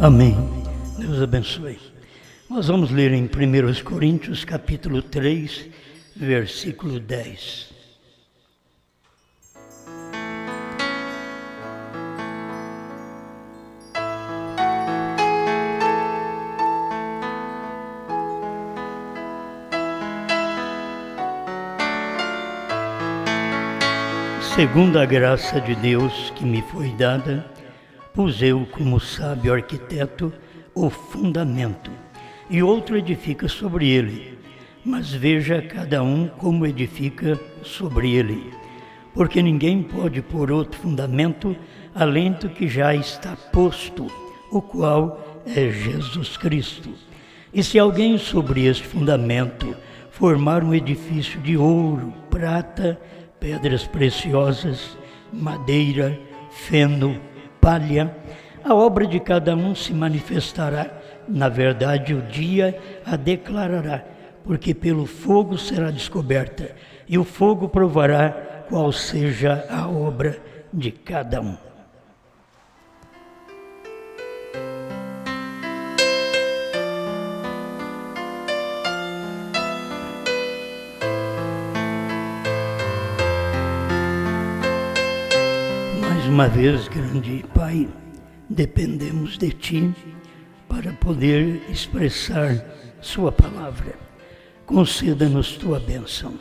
Amém. Deus abençoe. Nós vamos ler em 1 Coríntios, capítulo 3, versículo 10. Segundo a graça de Deus que me foi dada, pus eu como sábio arquiteto o fundamento, e outro edifica sobre ele. Mas veja cada um como edifica sobre ele. Porque ninguém pode pôr outro fundamento além do que já está posto, o qual é Jesus Cristo. E se alguém sobre este fundamento formar um edifício de ouro, prata, pedras preciosas, madeira, feno, palha, a obra de cada um se manifestará. Na verdade, o dia a declarará, porque pelo fogo será descoberta, e o fogo provará qual seja a obra de cada um. Mais uma vez, grande Pai, dependemos de Ti para poder expressar Sua palavra. Conceda-nos Tua bênção,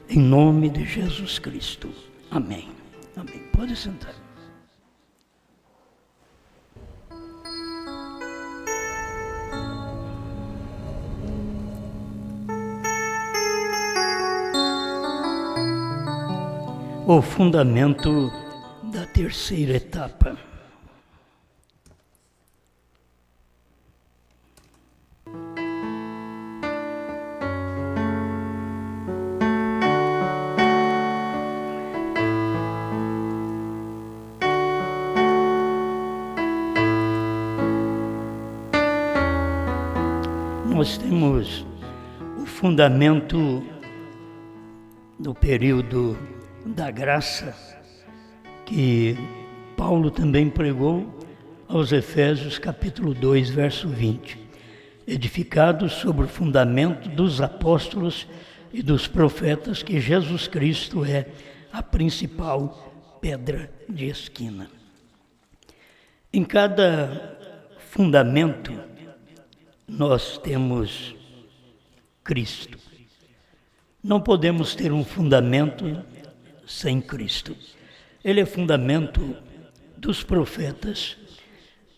em nome de Jesus Cristo. Amém. Amém. Pode sentar. O fundamento da terceira etapa. Nós temos o fundamento do período da graça, que Paulo também pregou aos Efésios, capítulo 2, verso 20. Edificados sobre o fundamento dos apóstolos e dos profetas, que Jesus Cristo é a principal pedra de esquina. Em cada fundamento, nós temos Cristo. Não podemos ter um fundamento sem Cristo. Ele é fundamento dos profetas,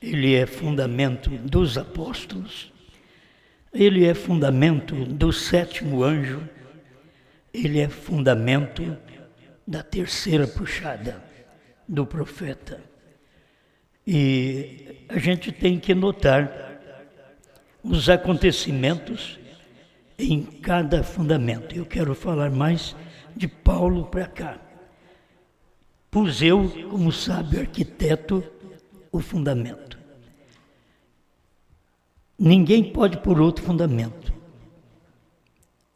ele é fundamento dos apóstolos, ele é fundamento do sétimo anjo, ele é fundamento da terceira puxada do profeta. E a gente tem que notar os acontecimentos em cada fundamento. Eu quero falar mais de Paulo para cá. Pus eu, como sábio arquiteto, o fundamento. Ninguém pode pôr outro fundamento.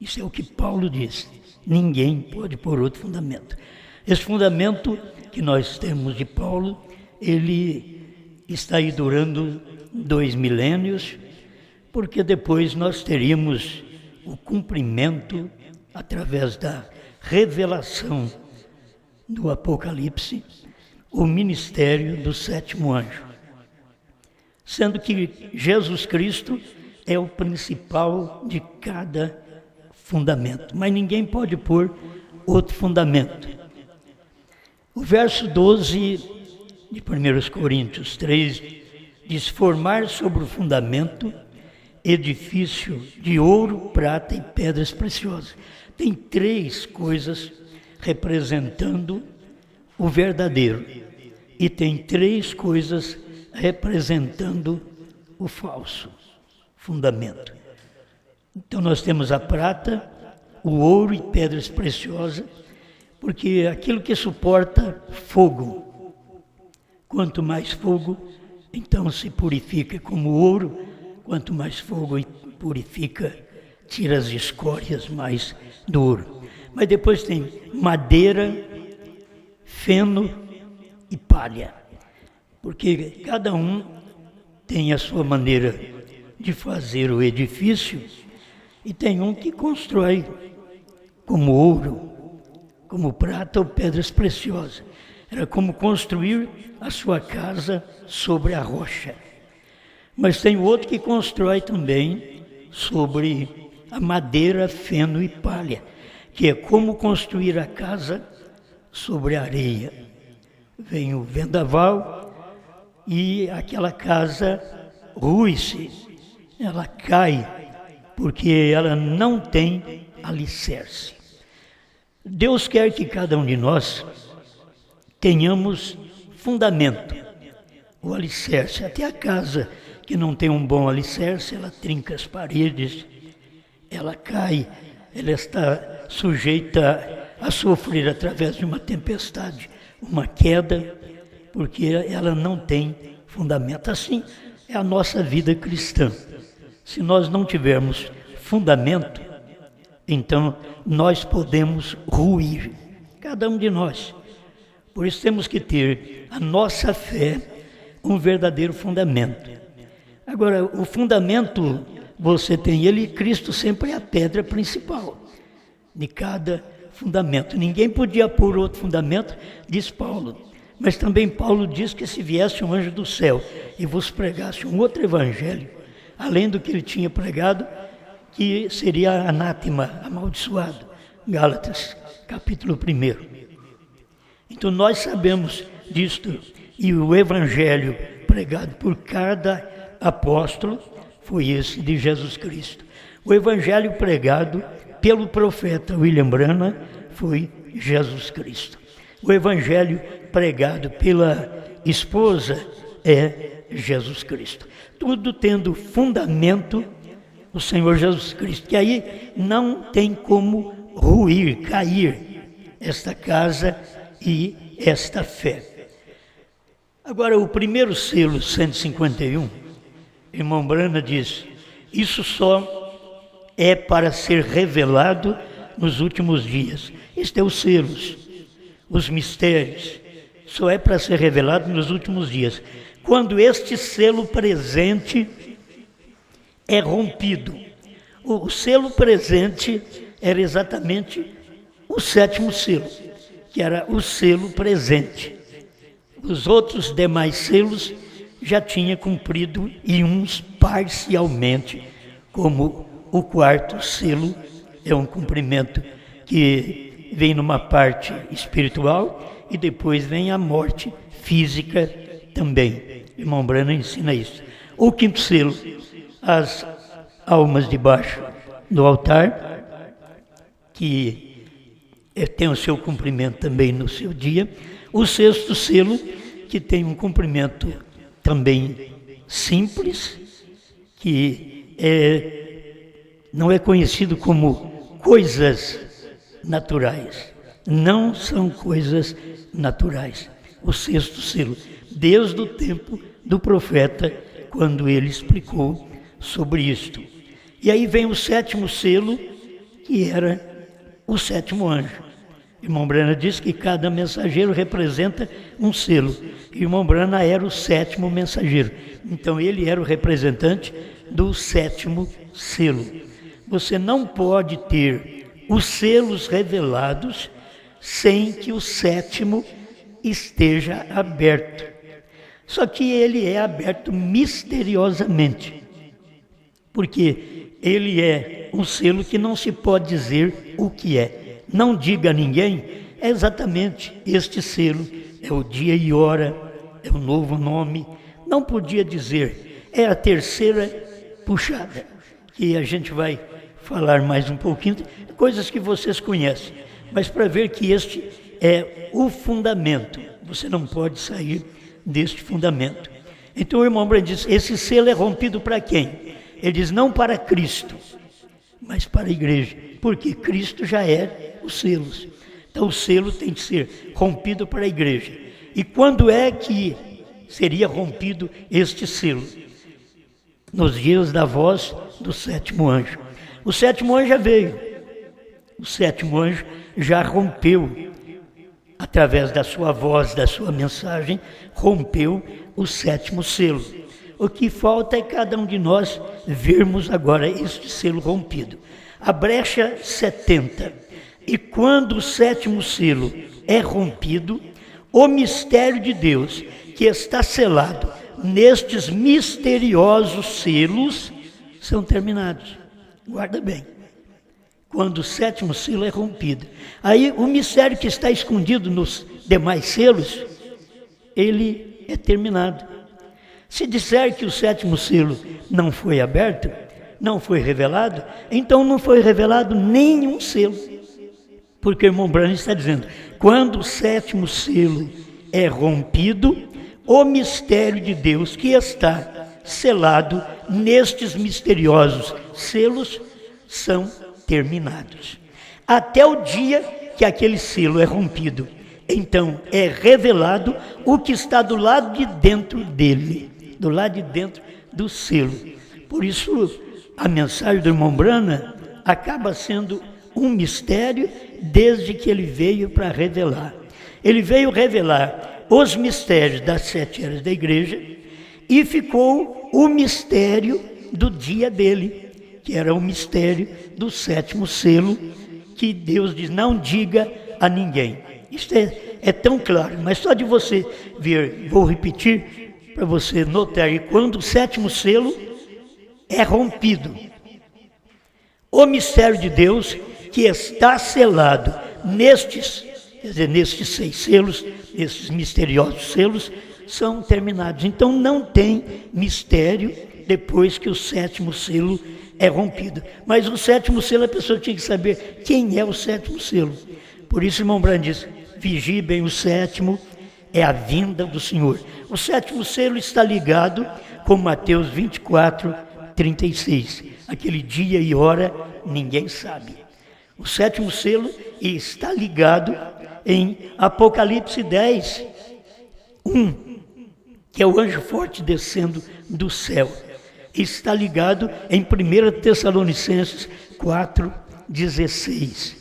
Isso é o que Paulo diz. Ninguém pode pôr outro fundamento. Esse fundamento que nós temos de Paulo, ele está aí durando 2 milênios, porque depois nós teríamos o cumprimento, através da revelação do Apocalipse, o ministério do sétimo anjo. Sendo que Jesus Cristo é o principal de cada fundamento, mas ninguém pode pôr outro fundamento. O verso 12 de 1 Coríntios 3 diz: formar sobre o fundamento edifício de ouro, prata e pedras preciosas. Tem 3 coisas representando o verdadeiro, e tem 3 coisas representando o falso fundamento. Então nós temos a prata, o ouro e pedras preciosas, porque aquilo que suporta fogo, quanto mais fogo, então se purifica, como o ouro, quanto mais fogo purifica, tira as escórias mais do ouro. Mas depois tem madeira, feno e palha, porque cada um tem a sua maneira de fazer o edifício e tem um que constrói como ouro, como prata ou pedras preciosas. Era como construir a sua casa sobre a rocha. Mas tem outro que constrói também sobre a madeira, feno e palha, que é como construir a casa sobre a areia. Vem o vendaval e aquela casa rui-se, ela cai, porque ela não tem alicerce. Deus quer que cada um de nós tenhamos fundamento, o alicerce. Até a casa que não tem um bom alicerce, ela trinca as paredes, ela cai, ela está sujeita a sofrer através de uma tempestade, uma queda, porque ela não tem fundamento. Assim é a nossa vida cristã. Se nós não tivermos fundamento, então nós podemos ruir, cada um de nós. Por isso temos que ter a nossa fé um verdadeiro fundamento. Agora, o fundamento você tem ele, e Cristo sempre é a pedra principal de cada fundamento. Ninguém podia pôr outro fundamento, diz Paulo. Mas também Paulo diz que se viesse um anjo do céu e vos pregasse um outro evangelho, além do que ele tinha pregado, que seria anátema, amaldiçoado. Gálatas, capítulo 1. Então nós sabemos disto, e o evangelho pregado por cada apóstolo foi esse de Jesus Cristo. O evangelho pregado pelo profeta William Branham foi Jesus Cristo. O evangelho pregado pela esposa é Jesus Cristo. Tudo tendo fundamento o Senhor Jesus Cristo, que aí não tem como ruir, cair esta casa e esta fé. Agora, o primeiro selo, 151, irmão Branham diz, isso só é para ser revelado nos últimos dias. Este é os selos, os mistérios, só é para ser revelado nos últimos dias. Quando este selo presente é rompido. O selo presente era exatamente o sétimo selo, que era o selo presente. Os outros demais selos já tinha cumprido, e uns parcialmente, como o quarto selo é um cumprimento que vem numa parte espiritual e depois vem a morte física também. Irmão Branham ensina isso. O quinto selo, as almas debaixo do altar, que tem o seu cumprimento também no seu dia. O sexto selo, que tem um cumprimento também simples, que não é conhecido como coisas naturais. Não são coisas naturais. O sexto selo, desde o tempo do profeta, quando ele explicou sobre isto. E aí vem o sétimo selo, que era o sétimo anjo. Irmão Branham diz que cada mensageiro representa um selo. Irmão Branham era o sétimo mensageiro. Então ele era o representante do sétimo selo. Você não pode ter os selos revelados sem que o sétimo esteja aberto. Só que ele é aberto misteriosamente, porque ele é um selo que não se pode dizer o que é. Não diga a ninguém, é exatamente este selo, é o dia e hora, é o novo nome. Não podia dizer, é a terceira puxada, que a gente vai falar mais um pouquinho, coisas que vocês conhecem, mas para ver que este é o fundamento, você não pode sair deste fundamento. Então o irmão Branham diz, esse selo é rompido para quem? Ele diz, não para Cristo, mas para a igreja, porque Cristo já é os selos. Então o selo tem que ser rompido para a igreja. E quando é que seria rompido este selo? Nos dias da voz do sétimo anjo. O sétimo anjo já veio. O sétimo anjo já rompeu, através da sua voz, da sua mensagem, rompeu o sétimo selo. O que falta é cada um de nós vermos agora este selo rompido. A brecha 70. E quando o sétimo selo é rompido, o mistério de Deus, que está selado nestes misteriosos selos, são terminados. Guarda bem. Quando o sétimo selo é rompido. Aí o mistério que está escondido nos demais selos, ele é terminado. Se disser que o sétimo selo não foi aberto, não foi revelado, então não foi revelado nenhum selo. Porque o irmão Branham está dizendo, quando o sétimo selo é rompido, o mistério de Deus que está selado nestes misteriosos selos são terminados. Até o dia que aquele selo é rompido, então é revelado o que está do lado de dentro dele, do lado de dentro do selo. Por isso, a mensagem do irmão Branham acaba sendo um mistério desde que ele veio para revelar. Ele veio revelar os mistérios das 7 eras da igreja e ficou o mistério do dia dele, que era o mistério do sétimo selo, que Deus diz, não diga a ninguém. Isso é tão claro, mas só de você ver, vou repetir para você notar, que quando o sétimo selo é rompido, o mistério de Deus que está selado nestes 6 selos, esses misteriosos selos, são terminados. Então não tem mistério depois que o sétimo selo é rompido. Mas o sétimo selo, a pessoa tinha que saber quem é o sétimo selo. Por isso, irmão Branham diz, vigie bem o sétimo, é a vinda do Senhor. O sétimo selo está ligado com Mateus 24, 36. Aquele dia e hora ninguém sabe. O sétimo selo está ligado em Apocalipse 10, 1, que é o anjo forte descendo do céu. Está ligado em 1 Tessalonicenses 4, 16.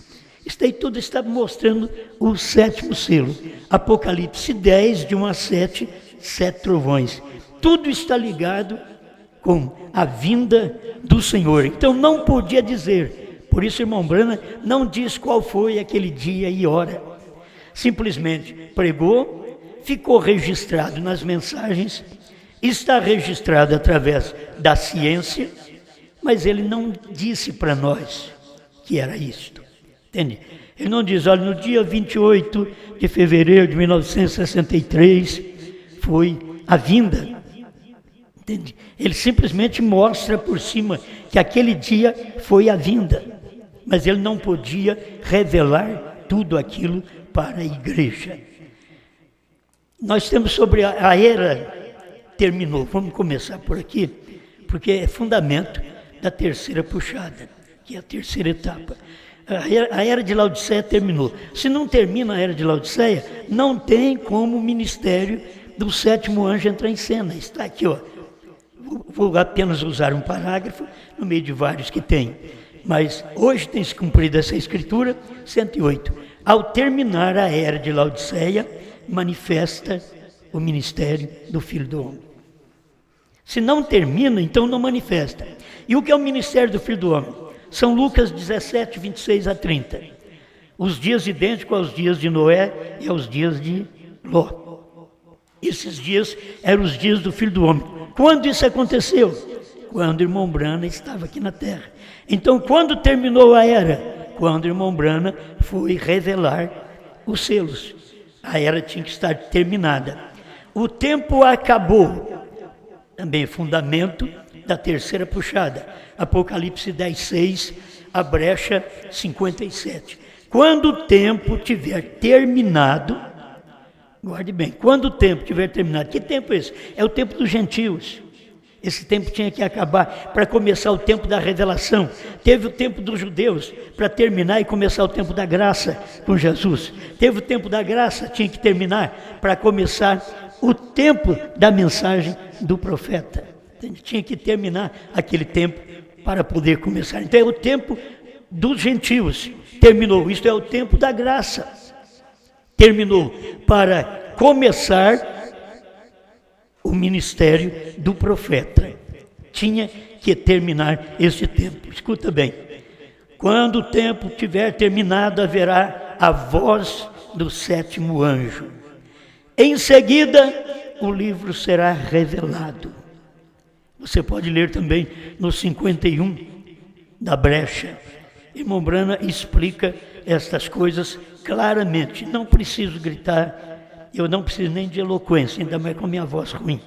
Isso aí tudo está mostrando o sétimo selo. Apocalipse 10, de 1 a 7, 7 trovões. Tudo está ligado com a vinda do Senhor. Então não podia dizer. Por isso, irmão Branham não diz qual foi aquele dia e hora. Simplesmente pregou, ficou registrado nas mensagens, está registrado através da ciência, mas ele não disse para nós que era isto. Entende? Ele não diz, olha, no dia 28 de fevereiro de 1963 foi a vinda. Entende? Ele simplesmente mostra por cima que aquele dia foi a vinda, mas ele não podia revelar tudo aquilo para a igreja. Nós temos sobre a era, terminou, vamos começar por aqui, porque é fundamento da terceira puxada, que é a terceira etapa. A era de Laodiceia terminou. Se não termina a era de Laodiceia, não tem como o ministério do sétimo anjo entrar em cena. Está aqui, ó. Vou apenas usar um parágrafo no meio de vários que tem. Mas hoje tem se cumprido essa escritura, 108. Ao terminar a era de Laodiceia, manifesta o ministério do Filho do Homem. Se não termina, então não manifesta. E o que é o ministério do Filho do Homem? São Lucas 17, 26 a 30. Os dias idênticos aos dias de Noé e aos dias de Ló. Esses dias eram os dias do Filho do Homem. Quando isso aconteceu? Quando o irmão Branham estava aqui na terra. Então, quando terminou a era? Quando o irmão Branham foi revelar os selos. A era tinha que estar terminada. O tempo acabou. Também fundamento da terceira puxada. Apocalipse 10, 6, a brecha 57. Quando o tempo tiver terminado, guarde bem, quando o tempo tiver terminado, que tempo é esse? É o tempo dos gentios. Esse tempo tinha que acabar para começar o tempo da revelação. Teve o tempo dos judeus para terminar e começar o tempo da graça com Jesus. Teve o tempo da graça, tinha que terminar para começar o tempo da mensagem do profeta. Tinha que terminar aquele tempo para poder começar. Então é o tempo dos gentios. Terminou. Isto é o tempo da graça. Terminou para começar o ministério do profeta. Tinha que terminar esse tempo. Escuta bem. Quando o tempo tiver terminado, haverá a voz do sétimo anjo. Em seguida, o livro será revelado. Você pode ler também no 51 da Brecha. Irmão Brana explica estas coisas claramente. Não preciso gritar, eu não preciso nem de eloquência, ainda mais com a minha voz ruim.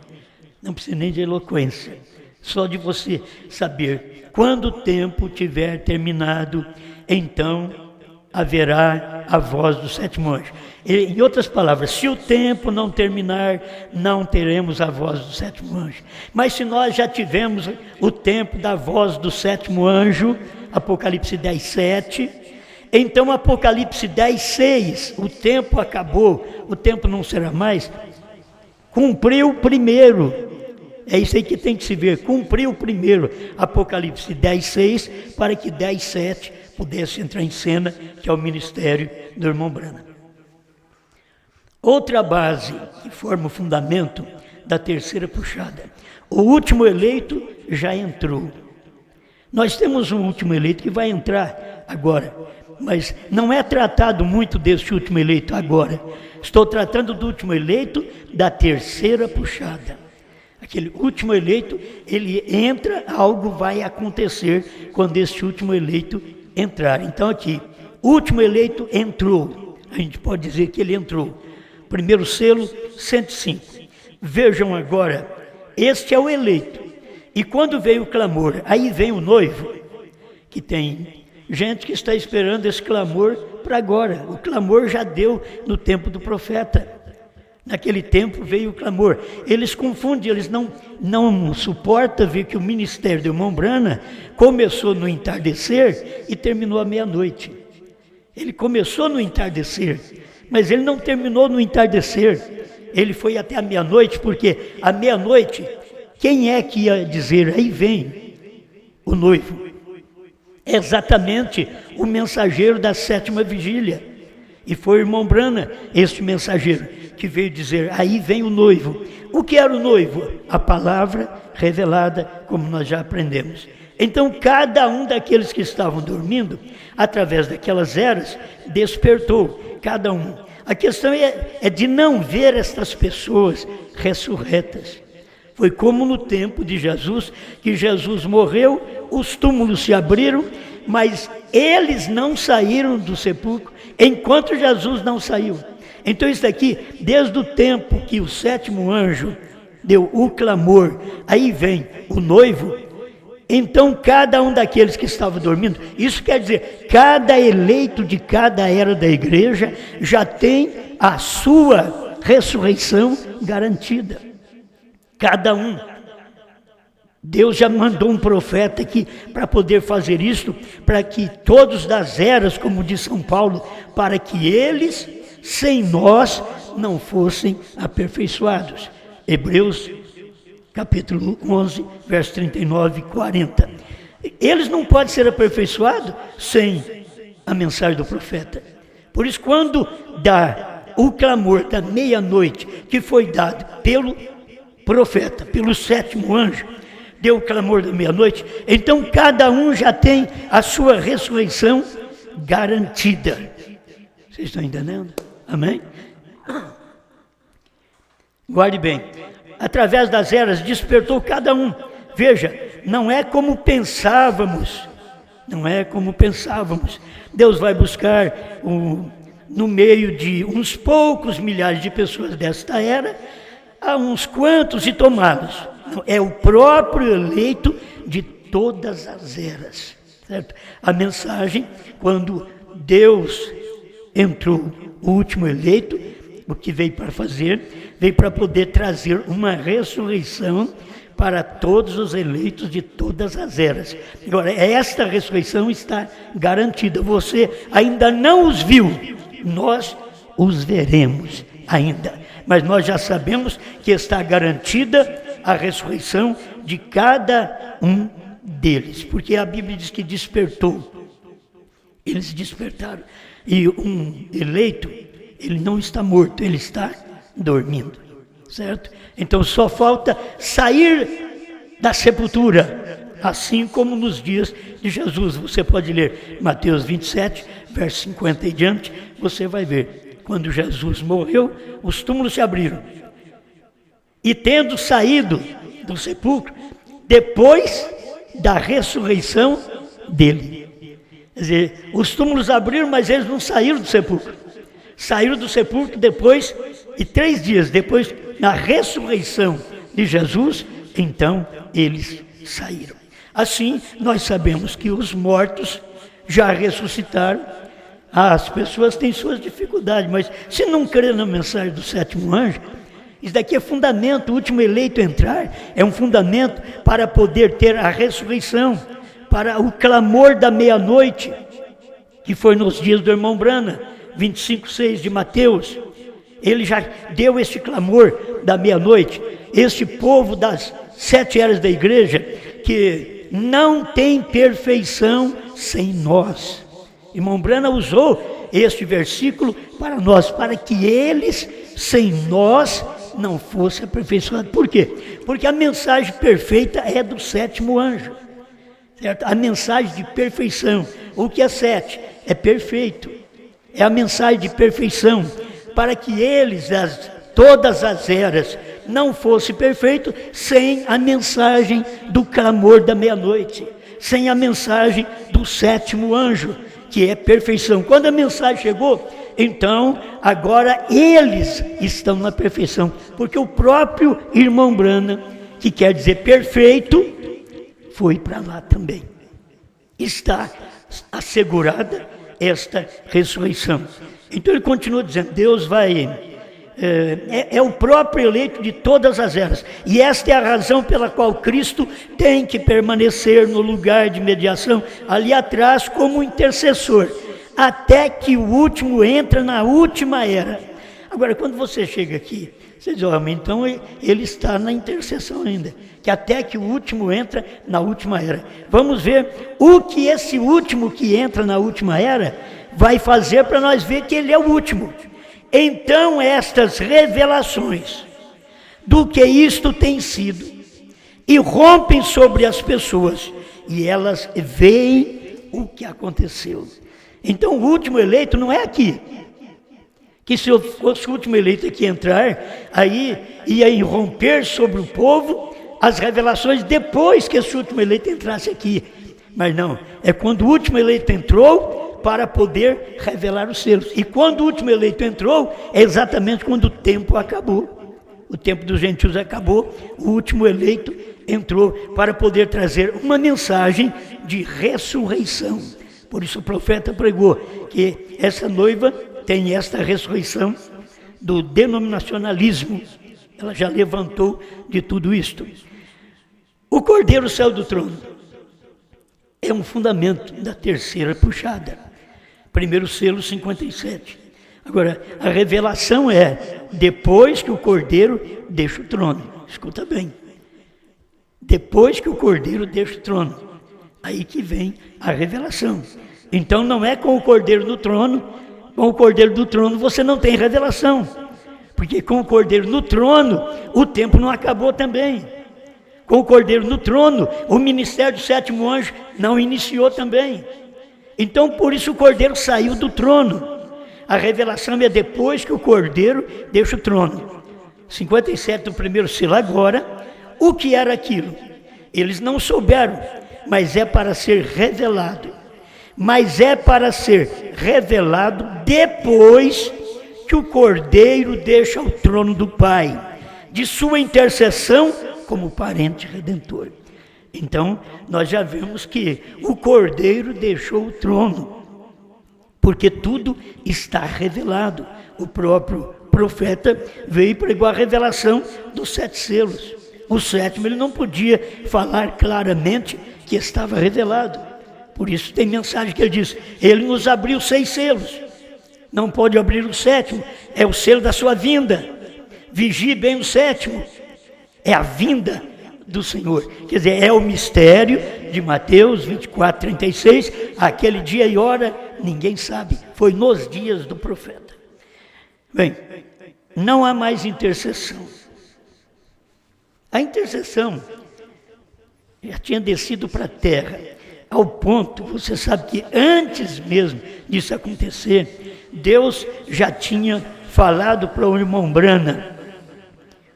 Não preciso nem de eloquência. Só de você saber, quando o tempo tiver terminado, então haverá a voz do sétimo anjo. Em outras palavras, se o tempo não terminar, não teremos a voz do sétimo anjo. Mas se nós já tivemos o tempo da voz do sétimo anjo, Apocalipse 10, 7, então Apocalipse 10, 6, o tempo acabou, o tempo não será mais, cumpriu o primeiro. É isso aí que tem que se ver, cumpriu o primeiro, Apocalipse 10, 6, para que 10, 7 pudesse entrar em cena, que é o ministério do irmão Brana. Outra base que forma o fundamento da terceira puxada. O último eleito já entrou. Nós temos um último eleito que vai entrar agora, mas não é tratado muito desse último eleito agora. Estou tratando do último eleito da terceira puxada. Aquele último eleito, ele entra, algo vai acontecer quando esse último eleito entrar. Então aqui, o último eleito entrou. A gente pode dizer que ele entrou. Primeiro selo, 105. Vejam agora, este é o eleito. E quando veio o clamor, aí vem o noivo, que tem gente que está esperando esse clamor para agora. O clamor já deu no tempo do profeta. Naquele tempo veio o clamor. Eles confundem, eles não suportam ver que o ministério do irmão Brana começou no entardecer e terminou à meia-noite. Ele começou no entardecer, mas ele não terminou no entardecer. Ele foi até a meia-noite, porque à meia-noite, quem é que ia dizer, aí vem o noivo? É exatamente o mensageiro da sétima vigília. E foi o irmão Brana, este mensageiro, que veio dizer, aí vem o noivo. O que era o noivo? A palavra revelada, como nós já aprendemos. Então, cada um daqueles que estavam dormindo, através daquelas eras, despertou, cada um. A questão é de não ver estas pessoas ressurretas. Foi como no tempo de Jesus, que Jesus morreu, os túmulos se abriram, mas eles não saíram do sepulcro enquanto Jesus não saiu. Então isso daqui, desde o tempo que o sétimo anjo deu o clamor, aí vem o noivo, então cada um daqueles que estavam dormindo, isso quer dizer, cada eleito de cada era da igreja já tem a sua ressurreição garantida. Cada um. Deus já mandou um profeta aqui para poder fazer isso, para que todos das eras, como diz São Paulo, para que eles, sem nós, não fossem aperfeiçoados. Hebreus, capítulo 11, verso 39 e 40. Eles não podem ser aperfeiçoados sem a mensagem do profeta. Por isso, quando dá o clamor da meia-noite, que foi dado pelo profeta, pelo sétimo anjo, deu o clamor da meia-noite, então cada um já tem a sua ressurreição garantida. Vocês estão entendendo? Amém? Guarde bem, através das eras despertou cada um. Veja, não é como pensávamos, Deus vai buscar no meio de uns poucos milhares de pessoas desta era, a uns quantos e tomá-los. É o próprio eleito de todas as eras, certo? A mensagem, quando Deus entrou, o último eleito, o que veio para fazer, veio para poder trazer uma ressurreição para todos os eleitos de todas as eras. Agora, esta ressurreição está garantida. Você ainda não os viu, nós os veremos ainda. Mas nós já sabemos que está garantida a ressurreição de cada um deles. Porque a Bíblia diz que despertou. Eles despertaram. E um eleito, ele não está morto, ele está dormindo. certo? Então só falta sair da sepultura, assim como nos dias de Jesus. Você pode ler Mateus 27, verso 50 e diante, você vai ver. Quando Jesus morreu, os túmulos se abriram. E tendo saído do sepulcro, depois da ressurreição dele. Quer dizer, os túmulos abriram, mas eles não saíram do sepulcro. Saíram do sepulcro depois, e 3 dias depois, na ressurreição de Jesus, então eles saíram. Assim, nós sabemos que os mortos já ressuscitaram. As pessoas têm suas dificuldades, mas se não crer na mensagem do 7º anjo, isso daqui é fundamento. O último eleito entrar é um fundamento para poder ter a ressurreição, para o clamor da meia-noite, que foi nos dias do irmão Brana, 25:6 de Mateus. Ele já deu esse clamor da meia-noite. Este povo das 7 eras da igreja, que não tem perfeição sem nós. Irmão Brana usou este versículo para nós, para que eles, sem nós, não fossem aperfeiçoados. Por quê? Porque a mensagem perfeita é do 7º anjo, certo? A mensagem de perfeição. O que é 7? É perfeito. É a mensagem de perfeição, para que eles, todas as eras, não fossem perfeitos sem a mensagem do clamor da meia-noite, sem a mensagem do 7º anjo, que é perfeição. Quando a mensagem chegou, então agora eles estão na perfeição, porque o próprio irmão Brana, que quer dizer perfeito, foi para lá também. Está assegurada esta ressurreição. Então ele continua dizendo, Deus vai... É o próprio eleito de todas as eras. E esta é a razão pela qual Cristo tem que permanecer no lugar de mediação, ali atrás, como intercessor, até que o último entra na última era. Agora, quando você chega aqui, você diz, então ele está na intercessão ainda, que até que o último entra na última era. Vamos ver o que esse último que entra na última era vai fazer para nós ver que ele é o último. Então estas revelações do que isto tem sido irrompem sobre as pessoas e elas veem o que aconteceu. Então o último eleito não é aqui, que se eu fosse o último eleito aqui entrar, aí ia irromper sobre o povo as revelações depois que esse último eleito entrasse aqui. Mas não, é quando o último eleito entrou para poder revelar os selos. E quando o último eleito entrou, é exatamente quando o tempo acabou. O tempo dos gentios acabou, o último eleito entrou para poder trazer uma mensagem de ressurreição. Por isso o profeta pregou que essa noiva tem esta ressurreição do denominacionalismo. Ela já levantou de tudo isto. O Cordeiro saiu do trono. É um fundamento da terceira puxada. Primeiro selo, 57. Agora, a revelação é depois que o Cordeiro deixa o trono. Escuta bem. Depois que o Cordeiro deixa o trono. Aí que vem a revelação. Então não é com o Cordeiro no trono. Com o Cordeiro do trono você não tem revelação. Porque com o Cordeiro no trono, o tempo não acabou também. Com o Cordeiro no trono, o ministério do 7º anjo não iniciou também. Então, por isso o Cordeiro saiu do trono. A revelação é depois que o Cordeiro deixa o trono. 57 do primeiro selo. Agora, o que era aquilo? Eles não souberam, mas é para ser revelado. Mas é para ser revelado depois que o Cordeiro deixa o trono do Pai, de sua intercessão como parente redentor. Então, nós já vemos que o Cordeiro deixou o trono, porque tudo está revelado. O próprio profeta veio e pregou a revelação dos 7 selos. O 7º ele não podia falar claramente que estava revelado. Por isso tem mensagem que ele diz, ele nos abriu 6 selos. Não pode abrir o 7º, é o selo da sua vinda. Vigie bem o 7º, é a vinda do Senhor. Quer dizer, é o mistério de Mateus 24, 36, aquele dia e hora, ninguém sabe, foi nos dias do profeta. Bem, não há mais intercessão. A intercessão já tinha descido para a terra, ao ponto, você sabe que antes mesmo disso acontecer, Deus já tinha falado para o irmão Brana,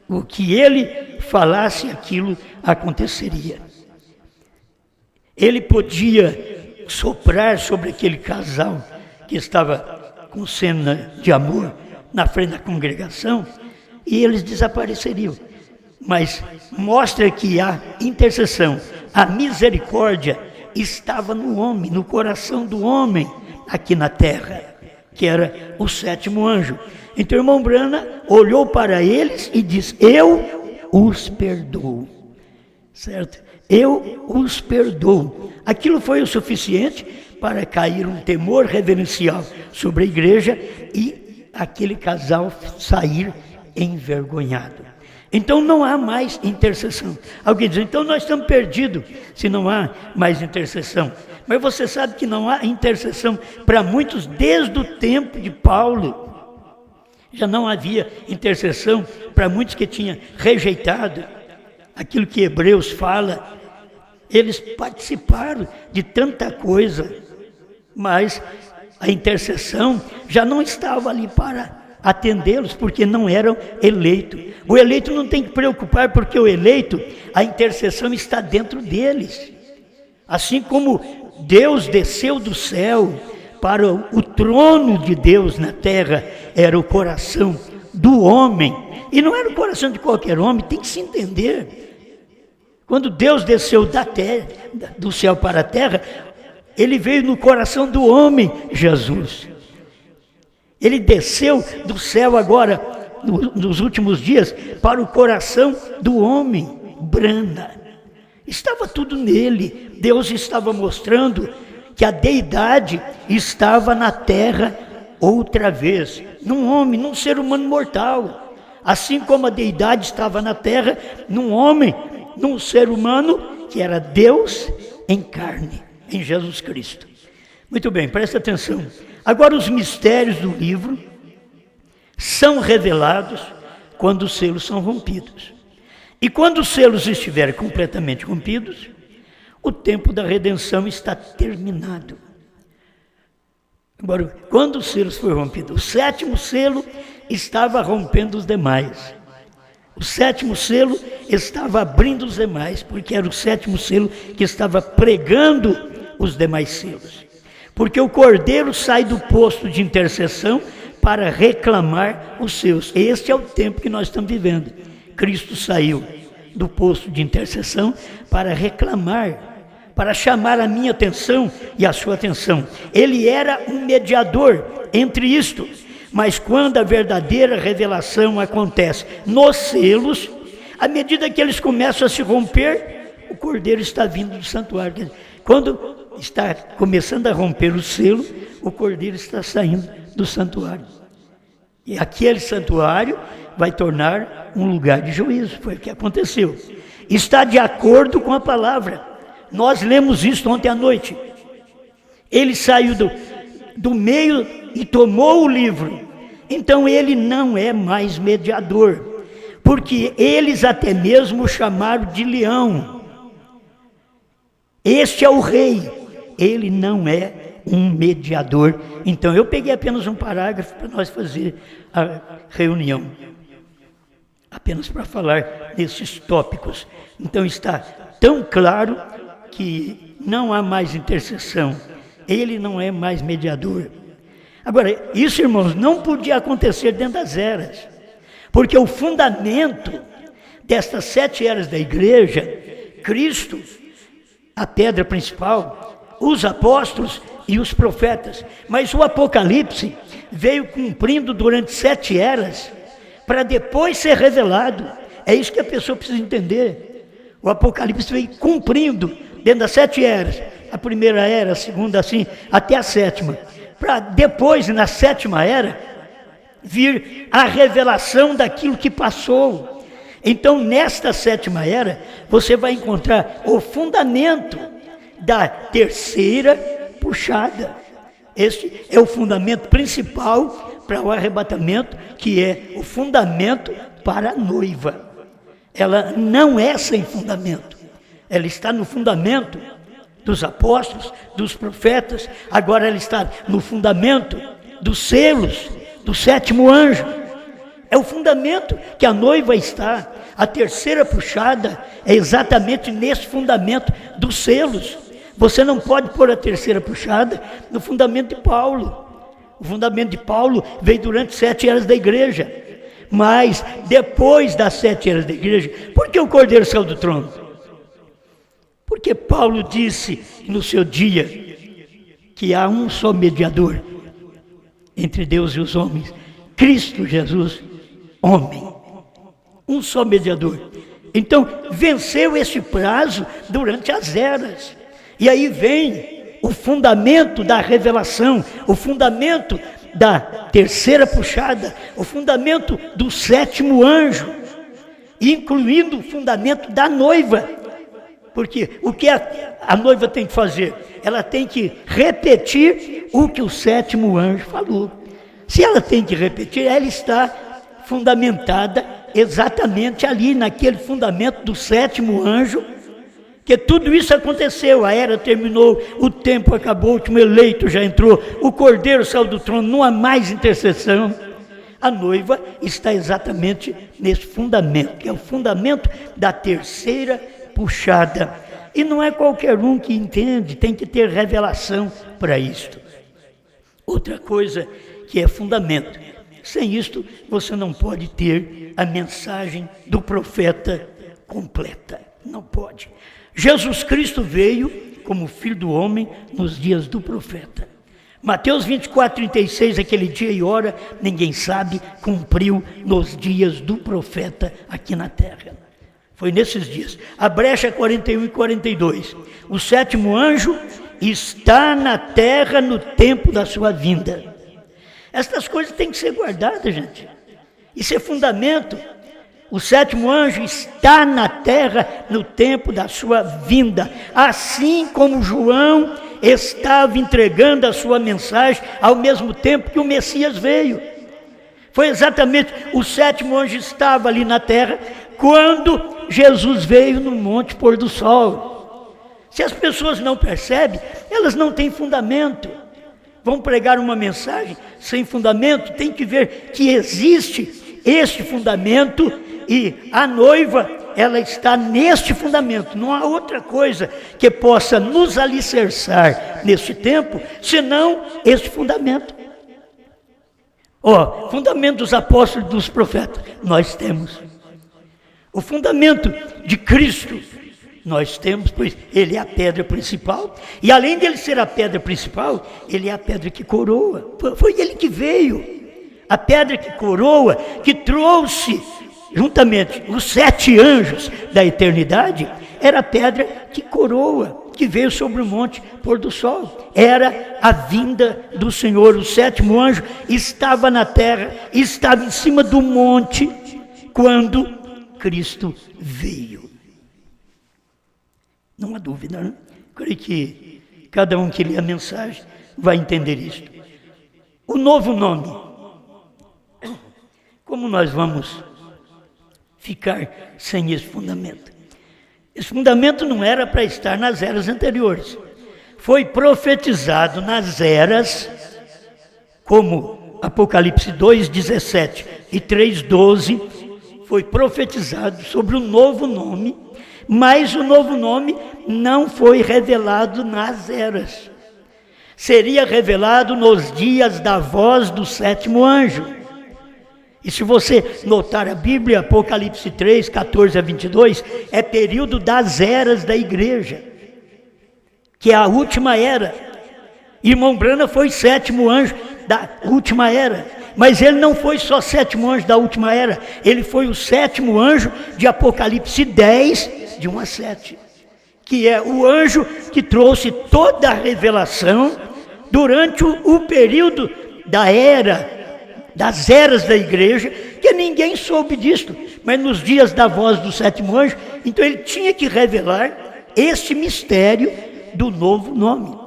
o que ele falasse, aquilo aconteceria. Ele podia soprar sobre aquele casal que estava com cena de amor na frente da congregação e eles desapareceriam. Mas mostra que a intercessão, a misericórdia estava no homem, no coração do homem aqui na terra, que era o sétimo anjo. Então o irmão Brana olhou para eles e disse: eu os perdoo, certo? Eu os perdoo. Aquilo foi o suficiente para cair um temor reverencial sobre a igreja e aquele casal sair envergonhado. Então não há mais intercessão. Alguém diz: então nós estamos perdidos se não há mais intercessão. Mas você sabe que não há intercessão para muitos desde o tempo de Paulo. Já não havia intercessão para muitos que tinham rejeitado aquilo que Hebreus fala. Eles participaram de tanta coisa, mas a intercessão já não estava ali para atendê-los, porque não eram eleitos. O eleito não tem que preocupar, porque o eleito, a intercessão está dentro deles. Assim como Deus desceu do céu para o trono de Deus na terra, era o coração do homem, e não era o coração de qualquer homem, tem que se entender. Quando Deus desceu da terra, do céu para a terra, ele veio no coração do homem, Jesus. Ele desceu do céu agora, nos últimos dias, para o coração do homem, Brana. Estava tudo nele. Deus estava mostrando que a deidade estava na terra outra vez, num homem, num ser humano mortal. Assim como a deidade estava na terra, num homem, num ser humano que era Deus em carne, em Jesus Cristo. Muito bem, presta atenção. Agora os mistérios do livro são revelados quando os selos são rompidos. E quando os selos estiverem completamente rompidos, o tempo da redenção está terminado. Agora, quando os selos foram rompidos, o sétimo selo estava rompendo os demais. O sétimo selo estava abrindo os demais, porque era o sétimo selo que estava pregando os demais selos. Porque o Cordeiro sai do posto de intercessão para reclamar os seus. Este é o tempo que nós estamos vivendo. Cristo saiu do posto de intercessão para reclamar, para chamar a minha atenção e a sua atenção. Ele era um mediador entre isto. Mas quando a verdadeira revelação acontece nos selos, à medida que eles começam a se romper, o Cordeiro está vindo do santuário. Quando está começando a romper o selo, o Cordeiro está saindo do santuário. E aquele santuário vai tornar um lugar de juízo. Foi o que aconteceu. Está de acordo com a palavra. Nós lemos isso ontem à noite. Ele saiu do meio e tomou o livro. Então ele não é mais mediador, porque eles até mesmo o chamaram de leão. Este é o rei, ele não é um mediador. Então eu peguei apenas um parágrafo para nós fazer a reunião, apenas para falar desses tópicos. Então está tão claro que não há mais intercessão, ele não é mais mediador. Agora, isso, irmãos, não podia acontecer dentro das eras, porque o fundamento destas 7 eras da igreja, Cristo, a pedra principal, os apóstolos e os profetas. Mas o Apocalipse veio cumprindo durante 7 eras, para depois ser revelado. É isso que a pessoa precisa entender. O Apocalipse veio cumprindo dentro das 7 eras, a primeira era, a segunda, assim, até a 7ª. Para depois, na 7ª era, vir a revelação daquilo que passou. Então, nesta 7ª era, você vai encontrar o fundamento da terceira puxada. Este é o fundamento principal para o arrebatamento, que é o fundamento para a noiva. ela não é sem fundamento. Ela está no fundamento dos apóstolos, dos profetas, agora ela está no fundamento dos selos, do sétimo anjo. É o fundamento que a noiva está. A terceira puxada é exatamente nesse fundamento dos selos. Você não pode pôr a terceira puxada no fundamento de Paulo. O fundamento de Paulo veio durante 7 eras da igreja. Mas depois das 7 eras da igreja, por que o Cordeiro saiu do trono? Porque Paulo disse no seu dia que há um só mediador entre Deus e os homens, Cristo Jesus, homem. Um só mediador. Então, venceu esse prazo durante as eras. E aí vem o fundamento da revelação, o fundamento da terceira puxada, o fundamento do sétimo anjo, incluindo o fundamento da noiva. Porque o que a noiva tem que fazer? Ela tem que repetir o que o sétimo anjo falou. Se ela tem que repetir, ela está fundamentada exatamente ali, naquele fundamento do sétimo anjo, que tudo isso aconteceu, a era terminou, o tempo acabou, o último eleito já entrou, o Cordeiro saiu do trono, não há mais intercessão. A noiva está exatamente nesse fundamento, que é o fundamento da terceira puxada. E não é qualquer um que entende, tem que ter revelação para isto. Outra coisa que é fundamento. Sem isto, você não pode ter a mensagem do profeta completa. Não pode. Jesus Cristo veio como Filho do homem nos dias do profeta. Mateus 24:36, aquele dia e hora, ninguém sabe, cumpriu nos dias do profeta aqui na terra. Foi nesses dias. A brecha 41 e 42. O sétimo anjo está na terra no tempo da sua vinda. Estas coisas têm que ser guardadas, gente. Isso é fundamento. O sétimo anjo está na terra no tempo da sua vinda. Assim como João estava entregando a sua mensagem ao mesmo tempo que o Messias veio. Foi exatamente, o sétimo anjo estava ali na terra quando Jesus veio no Monte Pôr do Sol. Se as pessoas não percebem, elas não têm fundamento. Vão pregar uma mensagem sem fundamento, tem que ver que existe este fundamento e a noiva, ela está neste fundamento. Não há outra coisa que possa nos alicerçar neste tempo, senão este fundamento. Fundamento dos apóstolos e dos profetas, nós temos. O fundamento de Cristo, nós temos, pois ele é a pedra principal, e além dele ser a pedra principal, ele é a pedra que coroa. Foi ele que veio, a pedra que coroa, que trouxe juntamente os 7 anjos da eternidade, era a pedra que coroa, que veio sobre o monte Pôr do Sol. Era a vinda do Senhor. O sétimo anjo estava na terra, estava em cima do monte, quando Cristo veio. Não há dúvida, né? Creio que cada um que lê a mensagem vai entender isto. O novo nome. Como nós vamos ficar sem esse fundamento? Esse fundamento não era para estar nas eras anteriores. Foi profetizado nas eras, como Apocalipse 2:17 e 3:12, foi profetizado sobre o novo nome, mas o novo nome não foi revelado nas eras. Seria revelado nos dias da voz do sétimo anjo. E se você notar a Bíblia, Apocalipse 3, 14 a 22, é período das eras da igreja, que é a última era. Irmão Branham foi sétimo anjo da última era, mas ele não foi só sétimo anjo da última era, ele foi o sétimo anjo de Apocalipse 10, de 1 a 7, que é o anjo que trouxe toda a revelação durante o período da era, das eras da igreja, que ninguém soube disto, mas nos dias da voz do sétimo anjo, então ele tinha que revelar este mistério do novo nome.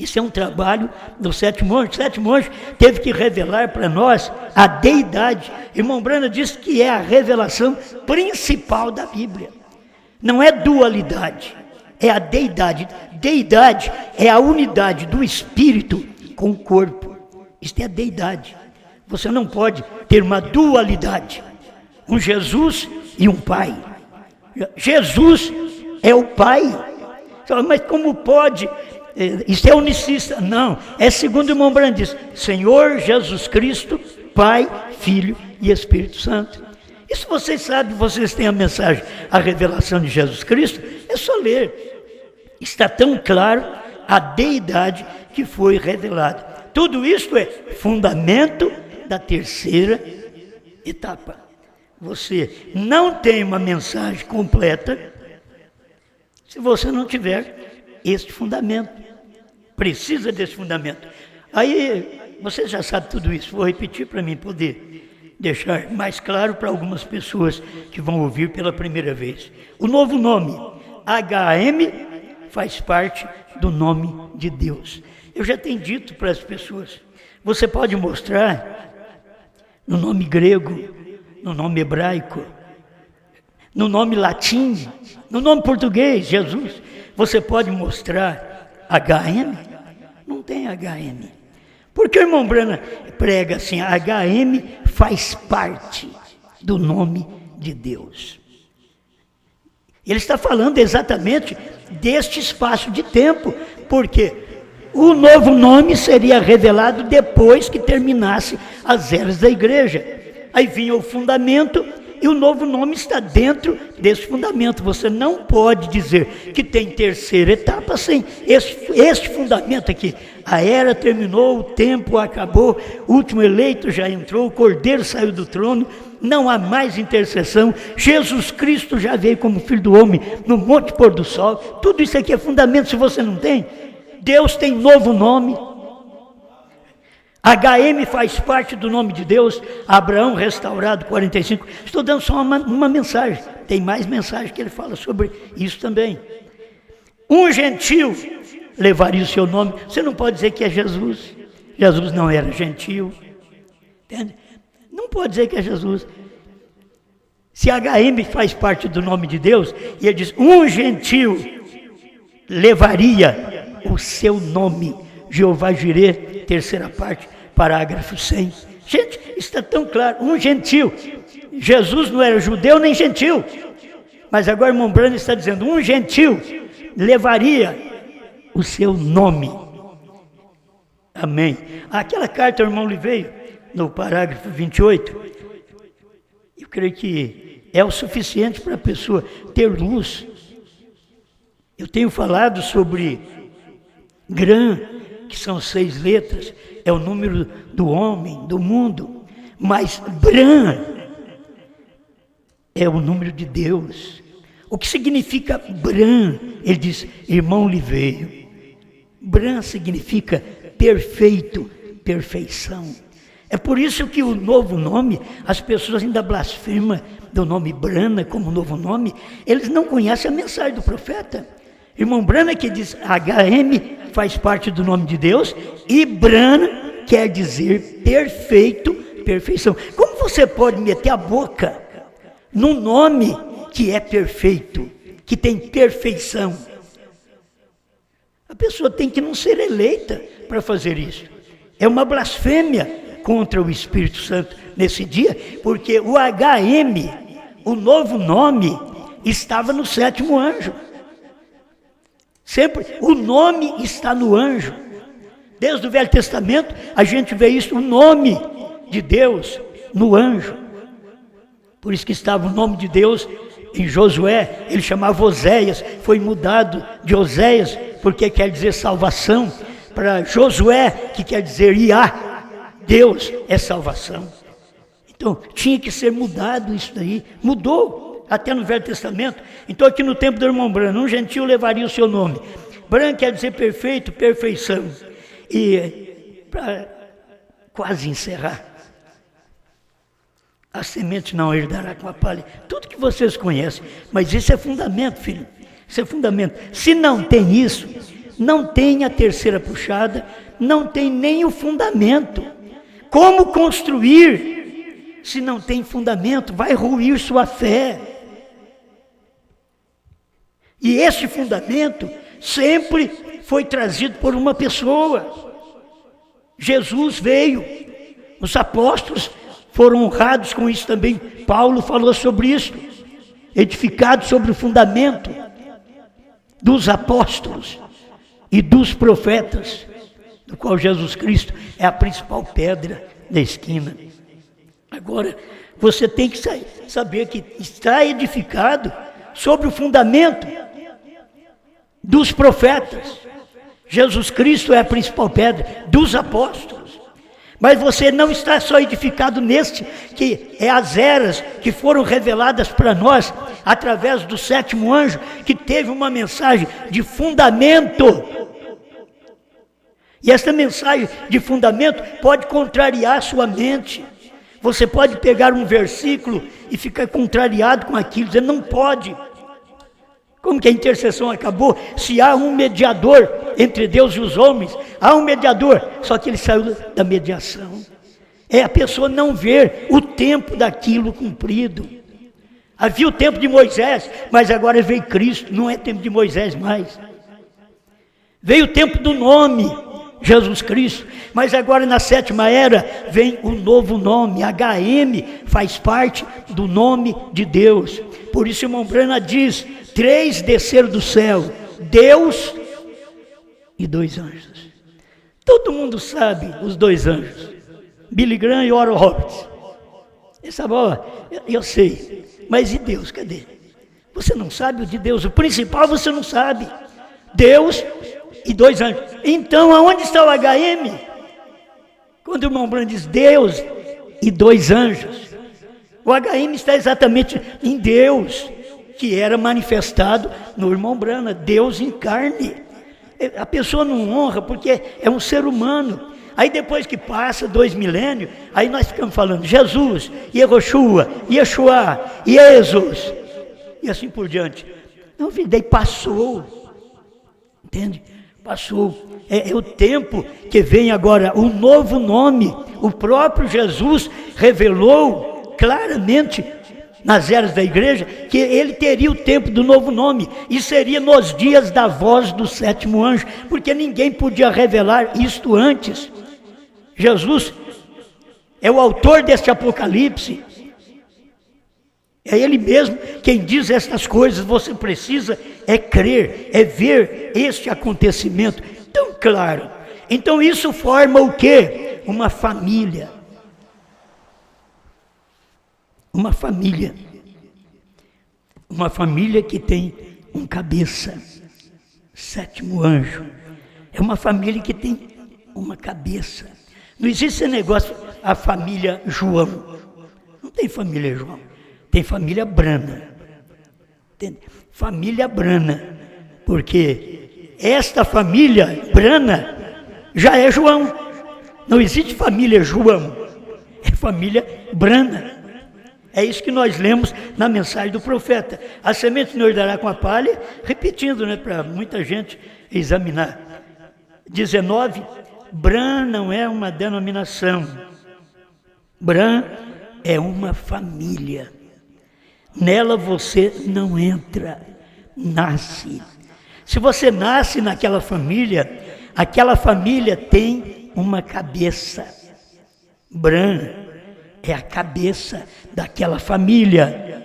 Isso é um trabalho do sétimo anjo. O sétimo anjo teve que revelar para nós a deidade. Irmão Brana disse que é a revelação principal da Bíblia. Não é dualidade, é a deidade. Deidade é a unidade do Espírito com o corpo. Isto é a deidade. Você não pode ter uma dualidade. Um Jesus e um Pai. Jesus é o Pai. Mas como pode? Isso é unicista? Não, é segundo o irmão Brana diz, Senhor Jesus Cristo, Pai, Filho e Espírito Santo. Isso vocês sabem, vocês têm a mensagem, a revelação de Jesus Cristo, é só ler. Está tão claro a deidade que foi revelada. Tudo isso é fundamento da terceira etapa. Você não tem uma mensagem completa se você não tiver este fundamento. Precisa desse fundamento. Aí, você já sabe tudo isso, vou repetir para mim poder deixar mais claro para algumas pessoas que vão ouvir pela primeira vez. O novo nome, HM, faz parte do nome de Deus. Eu já tenho dito para as pessoas, você pode mostrar no nome grego, no nome hebraico, no nome latim, no nome português, Jesus, você pode mostrar HM? Não tem HM. Porque o irmão Brana prega assim, HM faz parte do nome de Deus. Ele está falando exatamente deste espaço de tempo, porque o novo nome seria revelado depois que terminasse as eras da igreja. Aí vinha o fundamento e o novo nome está dentro desse fundamento. Você não pode dizer que tem terceira etapa sem este fundamento aqui. A era terminou, o tempo acabou, o último eleito já entrou, o Cordeiro saiu do trono, não há mais intercessão, Jesus Cristo já veio como Filho do Homem no Monte Pôr do Sol. Tudo isso aqui é fundamento. Se você não tem, Deus tem novo nome. HM faz parte do nome de Deus, Abraão restaurado, 45. Estou dando só uma mensagem, tem mais mensagem que ele fala sobre isso também. Um gentil levaria o seu nome, você não pode dizer que é Jesus, Jesus não era gentil, entende? Não pode dizer que é Jesus. Se HM faz parte do nome de Deus, e ele diz, um gentil levaria o seu nome, Jeová Jirê, terceira parte, parágrafo 100. Gente, está tão claro, um gentil. Jesus não era judeu nem gentil. Mas agora o irmão Brana está dizendo, um gentil levaria o seu nome. Amém. Aquela carta, o irmão Oliveira, no parágrafo 28, eu creio que é o suficiente para a pessoa ter luz. Eu tenho falado sobre Gran, que são 6 letras, é o número do homem, do mundo, mas Bran é o número de Deus. O que significa Bran? Ele diz, irmão Oliveira. Bran significa perfeito, perfeição. É por isso que o novo nome, as pessoas ainda blasfemam do nome Brana como novo nome, eles não conhecem a mensagem do profeta. Irmão Brana que diz, HM faz parte do nome de Deus, e Brana quer dizer perfeito, perfeição. Como você pode meter a boca num nome que é perfeito, que tem perfeição? A pessoa tem que não ser eleita para fazer isso. É uma blasfêmia contra o Espírito Santo nesse dia, porque o HM, o novo nome, estava no 7º anjo. Sempre o nome está no anjo. Desde o Velho Testamento a gente vê isso, o nome de Deus no anjo. Por isso que estava o nome de Deus em Josué, ele chamava Oséias, foi mudado de Oséias, porque quer dizer salvação, para Josué, que quer dizer Iá, Deus é salvação. Então tinha que ser mudado isso daí, mudou. Até no Velho Testamento. Então aqui no tempo do irmão Brana, um gentil levaria o seu nome. Brana quer dizer perfeito, perfeição. E para quase encerrar, a semente não herdará com a palha. Tudo que vocês conhecem, mas isso é fundamento, filho. Isso é fundamento. Se não tem isso, não tem a terceira puxada, não tem nem o fundamento. Como construir se não tem fundamento? Vai ruir sua fé. E esse fundamento sempre foi trazido por uma pessoa. Jesus veio, os apóstolos foram honrados com isso também. Paulo falou sobre isso, edificado sobre o fundamento dos apóstolos e dos profetas, do qual Jesus Cristo é a principal pedra da esquina. Agora, você tem que saber que está edificado sobre o fundamento dos profetas. Jesus Cristo é a principal pedra dos apóstolos. Mas você não está só edificado neste, que é as eras que foram reveladas para nós através do sétimo anjo, que teve uma mensagem de fundamento. E essa mensagem de fundamento pode contrariar a sua mente. Você pode pegar um versículo e ficar contrariado com aquilo, dizer, não pode. Como que a intercessão acabou? Se há um mediador entre Deus e os homens, há um mediador, só que ele saiu da mediação. É a pessoa não ver o tempo daquilo cumprido. Havia o tempo de Moisés, mas agora veio Cristo, não é tempo de Moisés mais. Veio o tempo do nome, Jesus Cristo, mas agora na sétima era vem o novo nome, HM, faz parte do nome de Deus. Por isso irmão Brana diz, 3 desceram do céu, Deus e 2 anjos. Todo mundo sabe os 2 anjos, Billy Graham e Oral Roberts. Essa bola, eu sei, mas e Deus, cadê? Você não sabe o de Deus, o principal você não sabe. Deus e 2 anjos. Então, aonde está o HM? Quando o irmão Brana diz Deus e 2 anjos, o HM está exatamente em Deus, que era manifestado no irmão Brana, Deus em carne. A pessoa não honra porque é um ser humano. Aí depois que passa 2 milênios, aí nós ficamos falando Jesus, Yehoshua, Yeshua, Jesus, e assim por diante. Não, daí passou, entende? Passou. É o tempo que vem agora, o novo nome. O próprio Jesus revelou claramente nas eras da igreja, que ele teria o tempo do novo nome, e seria nos dias da voz do sétimo anjo, porque ninguém podia revelar isto antes. Jesus é o autor deste Apocalipse, é ele mesmo quem diz estas coisas. Você precisa crer, ver este acontecimento tão claro. Então isso forma o quê? Uma família. Uma família que tem um cabeça, sétimo anjo. É uma família que tem uma cabeça. Não existe esse negócio, a família João. Não tem família João, tem família Brana. Entende? Família Brana, porque esta família Brana já é João. Não existe família João, é família Brana. É isso que nós lemos na mensagem do profeta. A semente o Senhor dará com a palha, repetindo, para muita gente examinar. 19, Bran não é uma denominação. Bran é uma família. Nela você não entra, nasce. Se você nasce naquela família, aquela família tem uma cabeça. Bran é a cabeça daquela família.